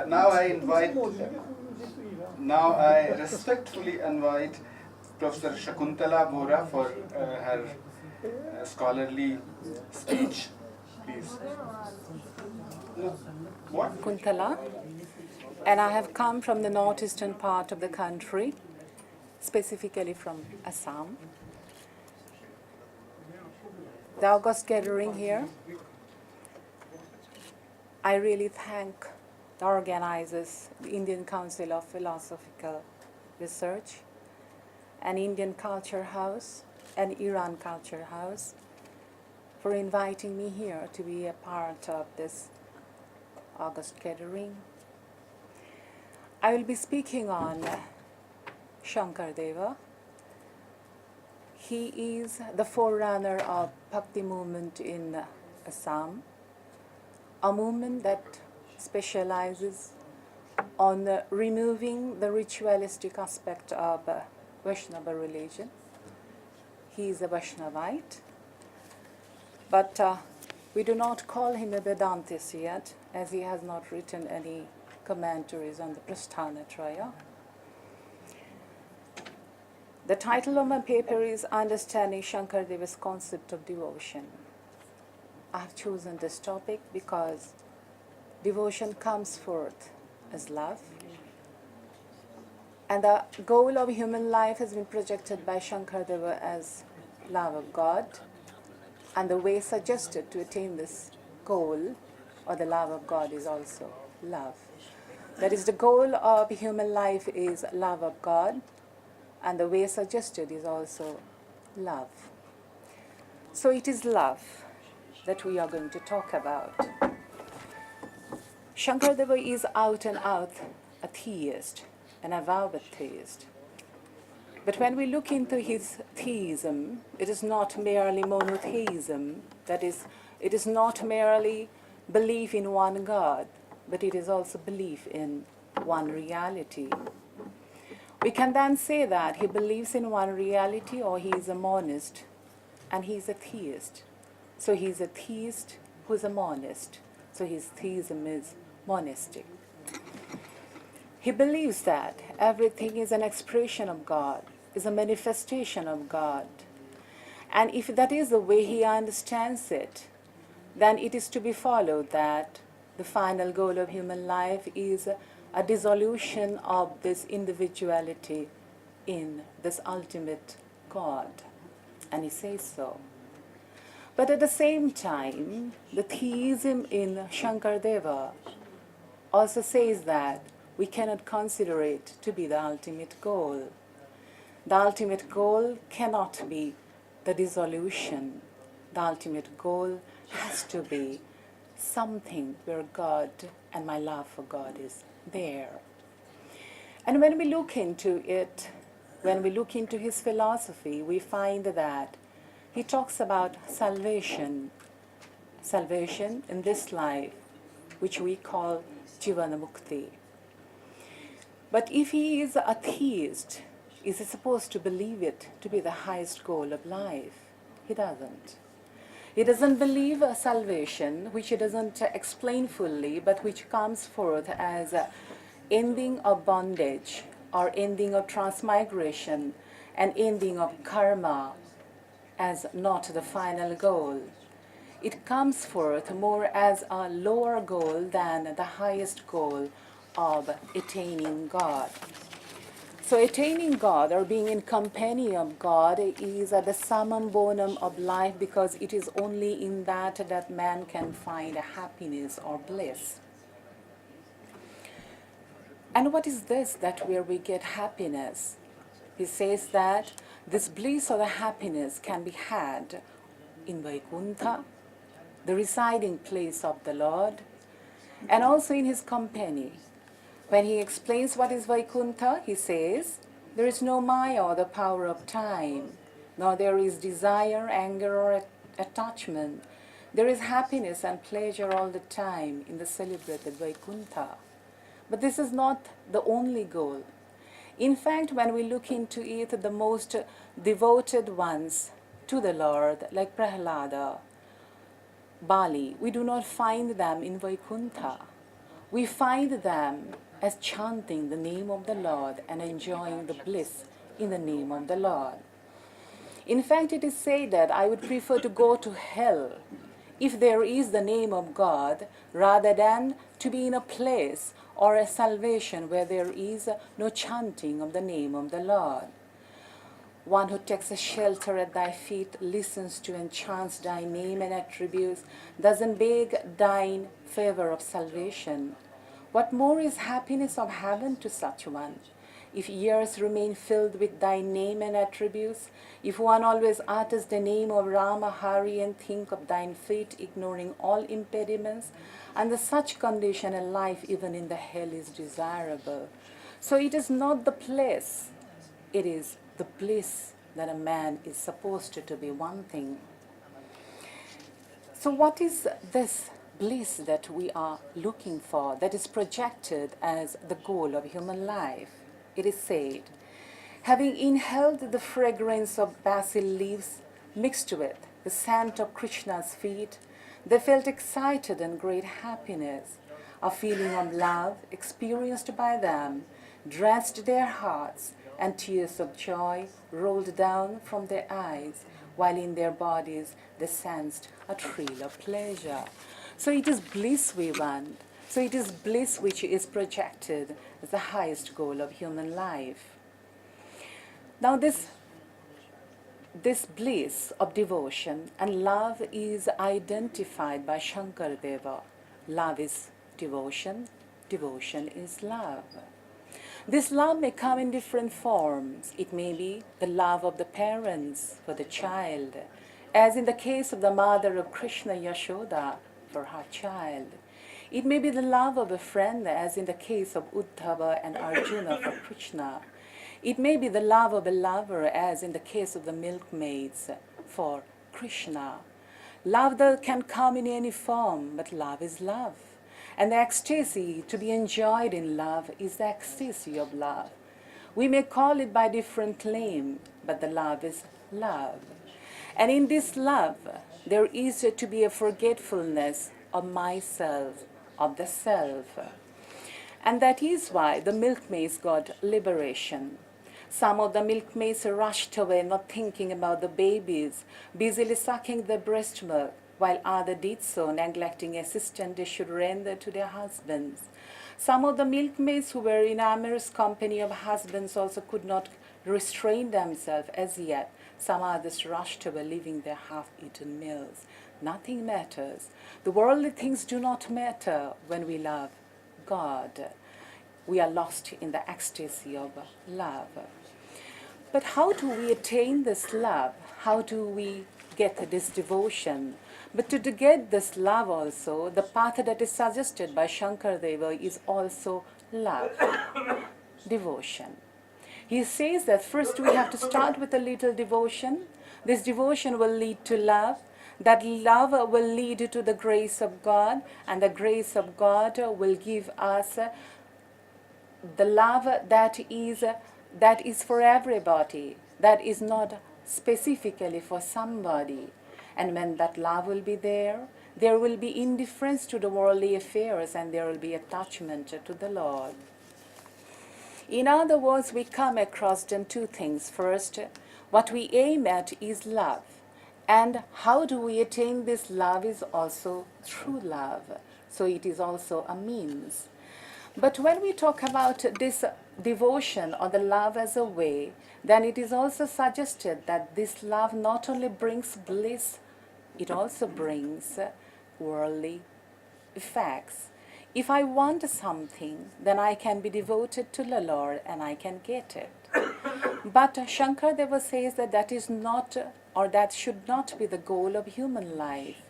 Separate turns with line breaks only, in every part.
Now I respectfully invite Professor Shakuntala Bora for her scholarly speech. Please. No. What?
Kuntala, and I have come from the northeastern part of the country, specifically from Assam. The August gathering here, I really thank the organizers, the Indian Council of Philosophical Research, and Indian Culture House, and Iran Culture House, for inviting me here to be a part of this August gathering. I will be speaking on Shankardeva. He is the forerunner of Bhakti movement in Assam, a movement that specializes on removing the ritualistic aspect of Vaishnava religion. He is a Vaishnavite, but we do not call him a Vedantist yet, as he has not written any commentaries on the Prasthanatraya. The title of my paper is Understanding Shankardeva's Concept of Devotion. I have chosen this topic because devotion comes forth as love, and the goal of human life has been projected by Shankardeva as love of God, and the way suggested to attain this goal, or the love of God, is also love. That is, the goal of human life is love of God, and the way suggested is also love. So it is love that we are going to talk about. Shankardeva is out and out a theist, an avowed theist. But when we look into his theism, it is not merely monotheism, that is, it is not merely belief in one God, but it is also belief in one reality. We can then say that he believes in one reality, or he is a monist, and he is a theist. So he is a theist who is a monist. So his theism is monistic. He believes that everything is an expression of God, is a manifestation of God. And if that is the way he understands it, then it is to be followed that the final goal of human life is a dissolution of this individuality in this ultimate God. And he says so. But at the same time, the theism in Shankardeva also says that we cannot consider it to be the ultimate goal. The ultimate goal cannot be the dissolution. The ultimate goal has to be something where God and my love for God is there. And when we look into it, when we look into his philosophy, we find that he talks about salvation in this life, which we call Jivana Mukti. But if he is a theist, is he supposed to believe it to be the highest goal of life? He doesn't. He doesn't believe salvation, which he doesn't explain fully, but which comes forth as ending of bondage, or ending of transmigration, and ending of karma as not the final goal. It comes forth more as a lower goal than the highest goal of attaining God. So attaining God, or being in company of God, is the summum bonum of life, because it is only in that man can find happiness or bliss. And what is this that where we get happiness? He says that this bliss or the happiness can be had in Vaikuntha, the residing place of the Lord, and also in his company. When he explains what is Vaikuntha, he says, there is no Maya, or the power of time, nor there is desire, anger, or attachment. There is happiness and pleasure all the time in the celebrated Vaikuntha. But this is not the only goal. In fact, when we look into it, the most devoted ones to the Lord, like Prahlada, Bali, we do not find them in Vaikuntha. we find them as chanting the name of the Lord and enjoying the bliss in the name of the Lord. In fact, it is said that I would prefer to go to hell if there is the name of God rather than to be in a place or a salvation where there is no chanting of the name of the Lord. One who takes a shelter at thy feet, listens to and chants thy name and attributes, doesn't beg thine favor of salvation. What more is happiness of heaven to such one? If ears remain filled with thy name and attributes, if one always utters the name of Rama, Hari, and think of thine feet, ignoring all impediments, under such condition a life even in the hell is desirable. So it is not the place, it is the bliss that a man is supposed to be wanting. So what is this bliss that we are looking for, that is projected as the goal of human life? It is said, having inhaled the fragrance of basil leaves mixed with the scent of Krishna's feet, they felt excited and great happiness. A feeling of love experienced by them dressed their hearts, and tears of joy rolled down from their eyes, while in their bodies they sensed a thrill of pleasure. So it is bliss we want. So it is bliss which is projected as the highest goal of human life. Now this bliss of devotion and love is identified by Shankardeva. Love is devotion, devotion is love. This love may come in different forms. It may be the love of the parents for the child, as in the case of the mother of Krishna, Yashoda, for her child. It may be the love of a friend, as in the case of Uddhava and Arjuna for Krishna. It may be the love of a lover, as in the case of the milkmaids for Krishna. Love that can come in any form, but love is love. And the ecstasy to be enjoyed in love is the ecstasy of love. We may call it by different name, but the love is love. And in this love, there is to be a forgetfulness of myself, of the self. And that is why the milkmaids got liberation. Some of the milkmaids rushed away, not thinking about the babies, busily sucking the breast milk, while others did so, neglecting assistance they should render to their husbands. Some of the milkmaids who were in amorous company of husbands also could not restrain themselves as yet. Some others rushed away, leaving their half-eaten meals. Nothing matters. The worldly things do not matter when we love God. We are lost in the ecstasy of love. But how do we attain this love? How do we get this devotion? But to get this love also, the path that is suggested by Shankardeva is also love, devotion. He says that first we have to start with a little devotion. This devotion will lead to love. That love will lead to the grace of God, and the grace of God will give us the love that is for everybody, that is not specifically for somebody. And when that love will be there will be indifference to the worldly affairs, and there will be attachment to the Lord. In other words, we come across them two things. First, what we aim at is love. And how do we attain this love is also through love. So it is also a means. But when we talk about this devotion or the love as a way, then it is also suggested that this love not only brings bliss, it also brings worldly effects. If I want something, then I can be devoted to the Lord and I can get it. But Shankardeva says that that is not, or that should not be the goal of human life.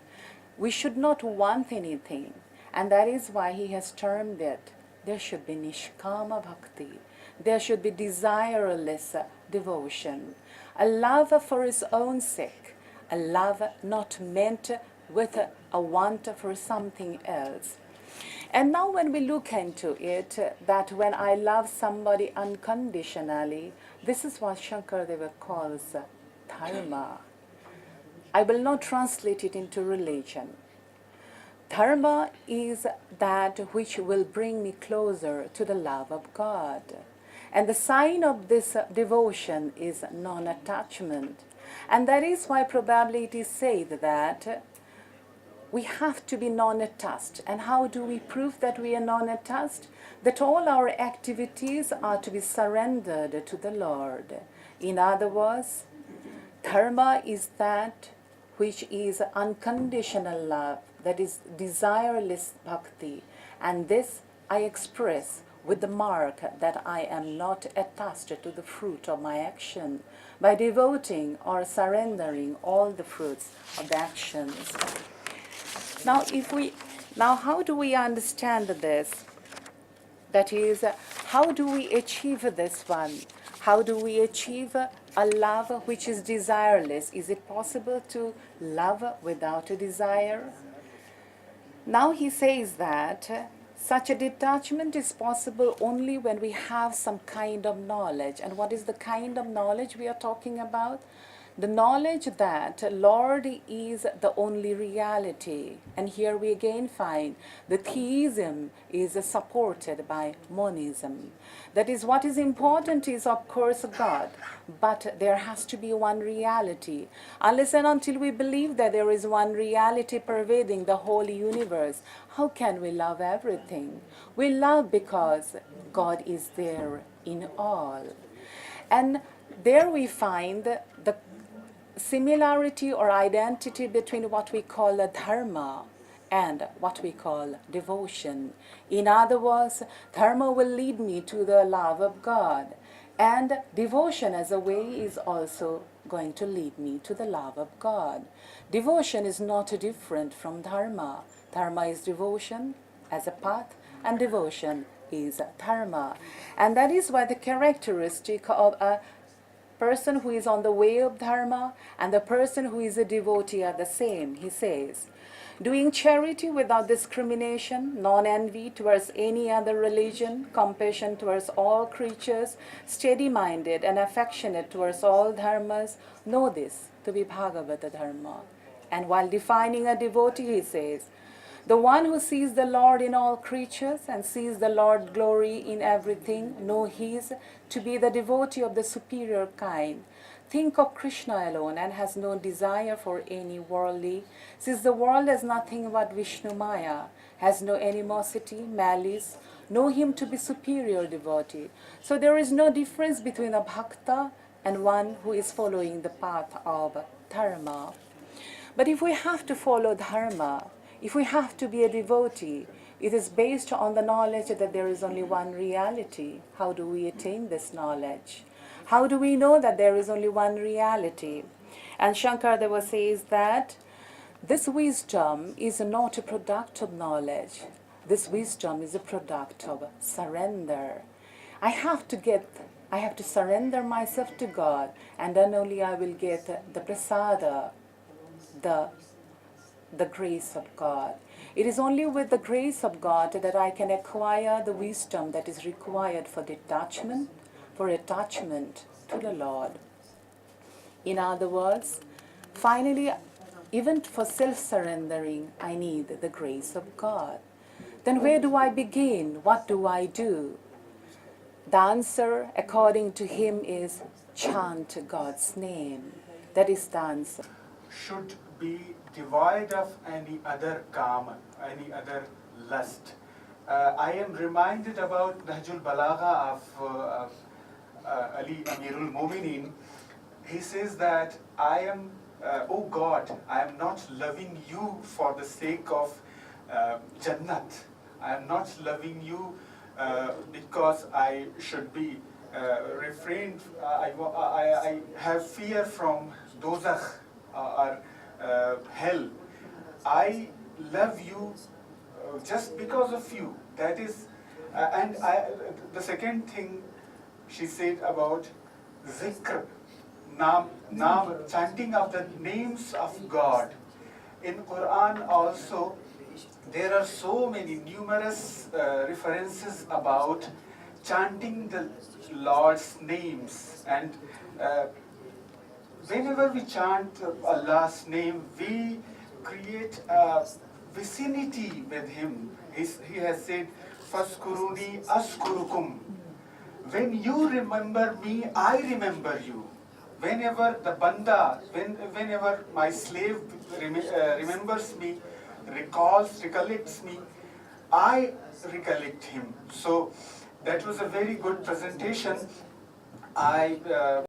We should not want anything. And that is why he has termed it, there should be nishkama bhakti. There should be desireless devotion. A love for its own sake. A love not meant with a want for something else. And now when we look into it, that when I love somebody unconditionally, this is what Shankardeva calls dharma. I will not translate it into religion. Dharma is that which will bring me closer to the love of God. And the sign of this devotion is non-attachment. And that is why probably it is said that we have to be non-attached. And how do we prove that we are non-attached? That all our activities are to be surrendered to the Lord. In other words, dharma is that which is unconditional love, that is desireless bhakti. And this I express with the mark that I am not attached to the fruit of my action by devoting or surrendering all the fruits of the actions. Now how do we understand this? That is, how do we achieve this one? How do we achieve a love which is desireless? Is it possible to love without a desire? Now he says that such a detachment is possible only when we have some kind of knowledge. And what is the kind of knowledge we are talking about? The knowledge that Lord is the only reality. And here we again find the theism is supported by monism. That is, what is important is of course God, but there has to be one reality. Unless and until we believe that there is one reality pervading the whole universe, how can we love everything? We love because God is there in all. And there we find the similarity or identity between what we call a dharma and what we call devotion. In other words, dharma will lead me to the love of God, and devotion as a way is also going to lead me to the love of God. Devotion is not different from dharma. Dharma is devotion as a path, and devotion is dharma. And that is why the characteristic of a person who is on the way of dharma and the person who is a devotee are the same. He says, doing charity without discrimination, non-envy towards any other religion, compassion towards all creatures, steady-minded and affectionate towards all dharmas, know this to be Bhagavata dharma. And while defining a devotee, he says, the one who sees the Lord in all creatures and sees the Lord's glory in everything, know he is to be the devotee of the superior kind. Think of Krishna alone and has no desire for any worldly, since the world has nothing but Vishnu Maya, has no animosity, malice, know him to be superior devotee. So there is no difference between a bhakta and one who is following the path of dharma. But if we have to follow dharma, if we have to be a devotee, it is based on the knowledge that there is only one reality. How do we attain this knowledge? How do we know that there is only one reality? And Shankardeva says that this wisdom is not a product of knowledge. This wisdom is a product of surrender. I have to surrender myself to God, and then only I will get the prasada, the grace of God. It is only with the grace of God that I can acquire the wisdom that is required for detachment, for attachment to the Lord. In other words, finally, even for self-surrendering, I need the grace of God. Then where do I begin? What do I do? The answer, according to him, is chant God's name. That is the answer.
Should be devoid of any other kama, any other lust. I am reminded about Nahjul Balagha of Ali Amirul Mu'minin. He says that I am, oh God, I am not loving you for the sake of Jannat. I am not loving you because I should be refrained. I have fear from dozakh or hell. I love you just because of you. That is, the second thing she said about zikr, chanting of the names of God. In Quran also, there are so many numerous references about chanting the Lord's names, and whenever we chant Allah's name, we vicinity with him. He has said, Faskuruni askurukum. When you remember me, I remember you. Whenever the banda, whenever my slave remembers me, recollects me, I recollect him. So that was a very good presentation. I